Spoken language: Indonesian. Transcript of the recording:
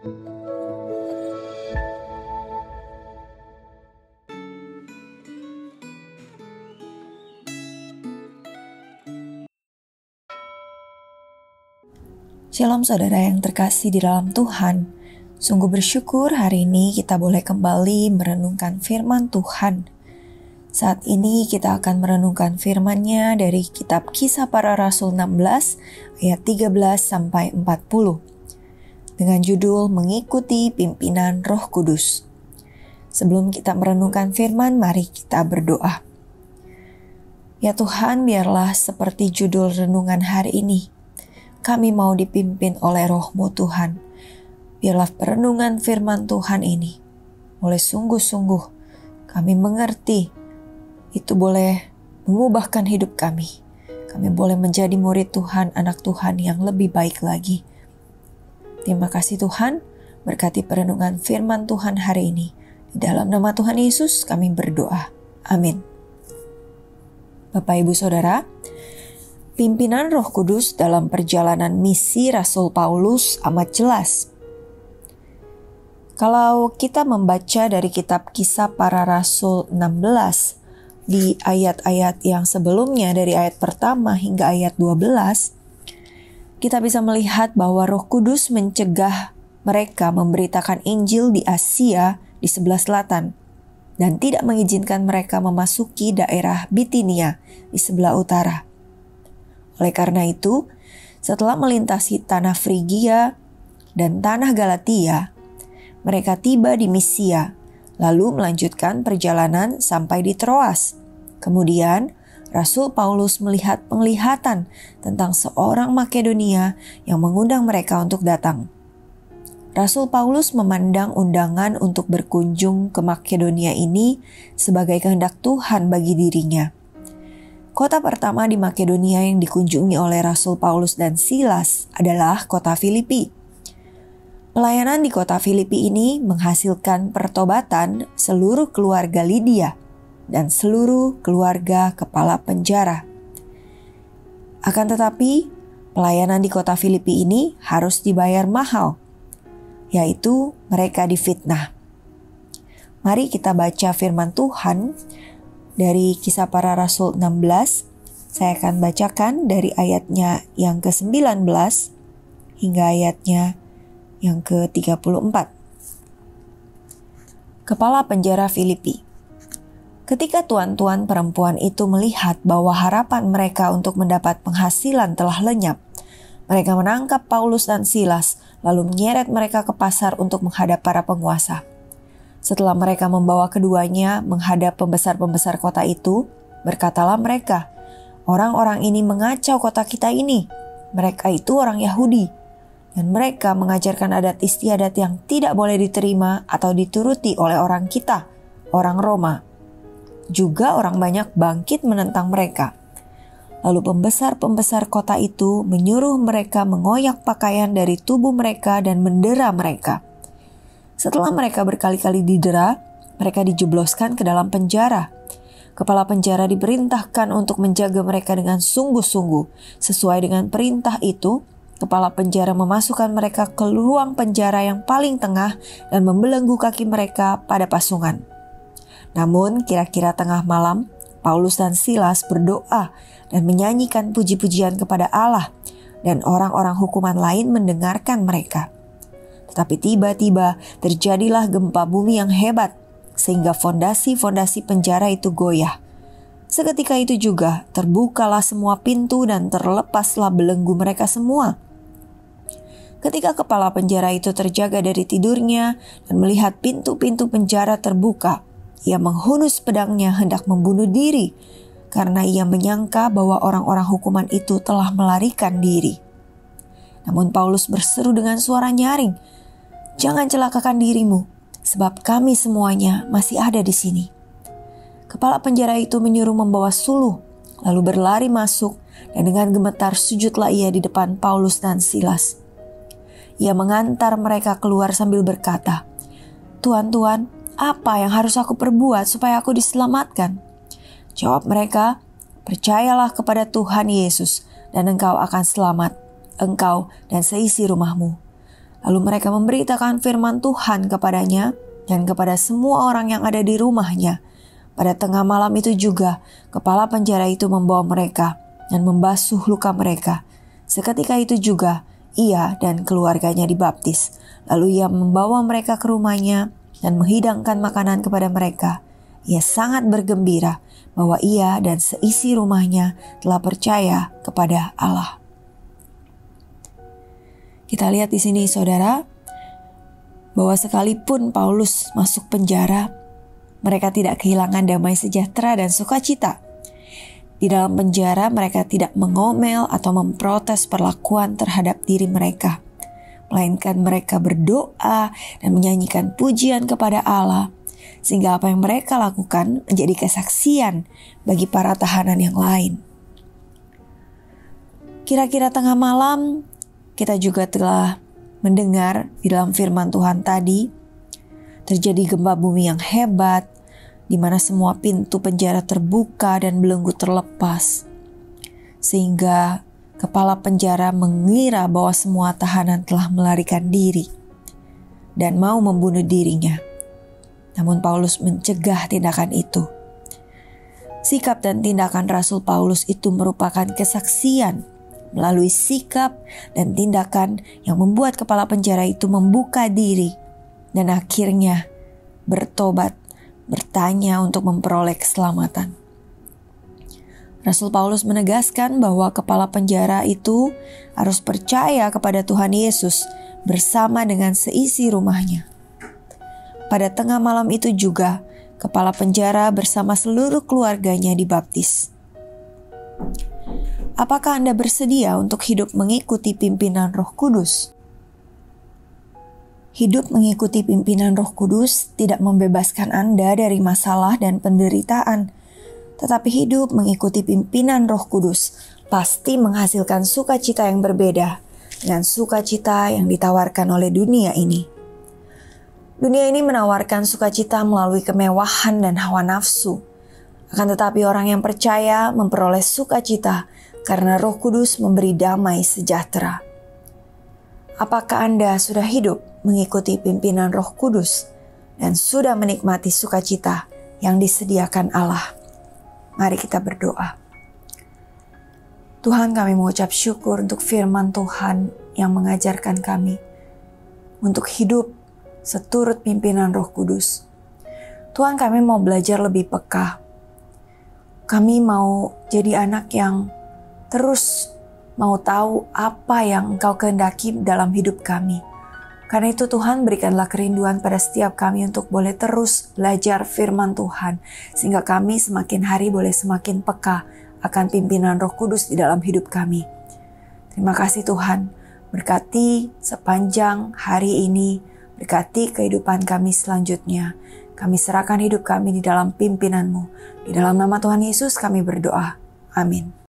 Shalom saudara yang terkasih di dalam Tuhan. Sungguh bersyukur hari ini kita boleh kembali merenungkan firman Tuhan. Saat ini kita akan merenungkan firman-Nya dari kitab Kisah Para Rasul 16 ayat 13 sampai 40 dengan judul Mengikuti Pimpinan Roh Kudus. Sebelum kita merenungkan firman, mari kita berdoa. Ya Tuhan, biarlah seperti judul renungan hari ini. Kami mau dipimpin oleh Roh-Mu Tuhan. Biarlah perenungan firman Tuhan ini boleh sungguh-sungguh kami mengerti. Itu boleh mengubahkan hidup kami. Kami boleh menjadi murid Tuhan, anak Tuhan yang lebih baik lagi. Terima kasih Tuhan, berkati perenungan firman Tuhan hari ini. Di dalam nama Tuhan Yesus kami berdoa. Amin. Bapak Ibu Saudara, pimpinan Roh Kudus dalam perjalanan misi Rasul Paulus amat jelas. Kalau kita membaca dari kitab Kisah Para Rasul 16, di ayat-ayat yang sebelumnya dari ayat pertama hingga ayat 12, kita bisa melihat bahwa Roh Kudus mencegah mereka memberitakan Injil di Asia di sebelah selatan dan tidak mengizinkan mereka memasuki daerah Bitinia di sebelah utara. Oleh karena itu, setelah melintasi tanah Frigia dan tanah Galatia, mereka tiba di Misia, lalu melanjutkan perjalanan sampai di Troas. Kemudian, Rasul Paulus melihat penglihatan tentang seorang Makedonia yang mengundang mereka untuk datang. Rasul Paulus memandang undangan untuk berkunjung ke Makedonia ini sebagai kehendak Tuhan bagi dirinya. Kota pertama di Makedonia yang dikunjungi oleh Rasul Paulus dan Silas adalah kota Filipi. Pelayanan di kota Filipi ini menghasilkan pertobatan seluruh keluarga Lydia dan seluruh keluarga kepala penjara. Akan tetapi, pelayanan di kota Filipi ini harus dibayar mahal, yaitu mereka difitnah. Mari kita baca firman Tuhan dari Kisah Para Rasul 16, saya akan bacakan dari ayatnya yang ke-19 hingga ayatnya yang ke-34. Kepala penjara Filipi. Ketika tuan-tuan perempuan itu melihat bahwa harapan mereka untuk mendapat penghasilan telah lenyap, mereka menangkap Paulus dan Silas, lalu menyeret mereka ke pasar untuk menghadap para penguasa. Setelah mereka membawa keduanya menghadap pembesar-pembesar kota itu, berkatalah mereka, "Orang-orang ini mengacau kota kita ini. Mereka itu orang Yahudi, dan mereka mengajarkan adat istiadat yang tidak boleh diterima atau dituruti oleh orang kita, orang Roma." Juga orang banyak bangkit menentang mereka. Lalu pembesar-pembesar kota itu menyuruh mereka mengoyak pakaian dari tubuh mereka dan mendera mereka. Setelah mereka berkali-kali didera, mereka dijebloskan ke dalam penjara. Kepala penjara diperintahkan untuk menjaga mereka dengan sungguh-sungguh. Sesuai dengan perintah itu, kepala penjara memasukkan mereka ke ruang penjara yang paling tengah dan membelenggu kaki mereka pada pasungan. Namun, kira-kira tengah malam, Paulus dan Silas berdoa dan menyanyikan puji-pujian kepada Allah, dan orang-orang hukuman lain mendengarkan mereka. Tetapi tiba-tiba terjadilah gempa bumi yang hebat, sehingga fondasi-fondasi penjara itu goyah. Seketika itu juga terbukalah semua pintu dan terlepaslah belenggu mereka semua. Ketika kepala penjara itu terjaga dari tidurnya dan melihat pintu-pintu penjara terbuka, ia menghunus pedangnya hendak membunuh diri, karena ia menyangka bahwa orang-orang hukuman itu telah melarikan diri. Namun Paulus berseru dengan suara nyaring, "Jangan celakakan dirimu, sebab kami semuanya masih ada di sini." Kepala penjara itu menyuruh membawa suluh, lalu berlari masuk, dan dengan gemetar sujudlah ia di depan Paulus dan Silas. Ia mengantar mereka keluar sambil berkata, "Tuan-tuan, apa yang harus aku perbuat supaya aku diselamatkan?" Jawab mereka, "Percayalah kepada Tuhan Yesus, dan engkau akan selamat, engkau dan seisi rumahmu." Lalu mereka memberitakan firman Tuhan kepadanya dan kepada semua orang yang ada di rumahnya. Pada tengah malam itu juga, kepala penjara itu membawa mereka dan membasuh luka mereka. Seketika itu juga, ia dan keluarganya dibaptis. Lalu ia membawa mereka ke rumahnya dan menghidangkan makanan kepada mereka. Ia sangat bergembira bahwa ia dan seisi rumahnya telah percaya kepada Allah. Kita lihat di sini, saudara, bahwa sekalipun Paulus masuk penjara, mereka tidak kehilangan damai sejahtera dan sukacita. Di dalam penjara mereka tidak mengomel atau memprotes perlakuan terhadap diri mereka, melainkan mereka berdoa dan menyanyikan pujian kepada Allah, sehingga apa yang mereka lakukan menjadi kesaksian bagi para tahanan yang lain. Kira-kira tengah malam, kita juga telah mendengar di dalam firman Tuhan tadi, terjadi gempa bumi yang hebat, di mana semua pintu penjara terbuka dan belenggu terlepas, sehingga kepala penjara mengira bahwa semua tahanan telah melarikan diri dan mau membunuh dirinya. Namun Paulus mencegah tindakan itu. Sikap dan tindakan Rasul Paulus itu merupakan kesaksian melalui sikap dan tindakan yang membuat kepala penjara itu membuka diri dan akhirnya bertobat, bertanya untuk memperoleh keselamatan. Rasul Paulus menegaskan bahwa kepala penjara itu harus percaya kepada Tuhan Yesus bersama dengan seisi rumahnya. Pada tengah malam itu juga, kepala penjara bersama seluruh keluarganya dibaptis. Apakah Anda bersedia untuk hidup mengikuti pimpinan Roh Kudus? Hidup mengikuti pimpinan Roh Kudus tidak membebaskan Anda dari masalah dan penderitaan, tetapi hidup mengikuti pimpinan Roh Kudus pasti menghasilkan sukacita yang berbeda dengan sukacita yang ditawarkan oleh dunia ini. Dunia ini menawarkan sukacita melalui kemewahan dan hawa nafsu. Akan tetapi orang yang percaya memperoleh sukacita karena Roh Kudus memberi damai sejahtera. Apakah Anda sudah hidup mengikuti pimpinan Roh Kudus dan sudah menikmati sukacita yang disediakan Allah? Mari kita berdoa. Tuhan, kami mengucap syukur untuk firman Tuhan yang mengajarkan kami untuk hidup seturut pimpinan Roh Kudus. Tuhan, kami mau belajar lebih peka. Kami mau jadi anak yang terus mau tahu apa yang Engkau kehendaki dalam hidup kami. Karena itu Tuhan, berikanlah kerinduan pada setiap kami untuk boleh terus belajar firman Tuhan, sehingga kami semakin hari boleh semakin peka akan pimpinan Roh Kudus di dalam hidup kami. Terima kasih Tuhan, berkati sepanjang hari ini, berkati kehidupan kami selanjutnya. Kami serahkan hidup kami di dalam pimpinan-Mu. Di dalam nama Tuhan Yesus kami berdoa. Amin.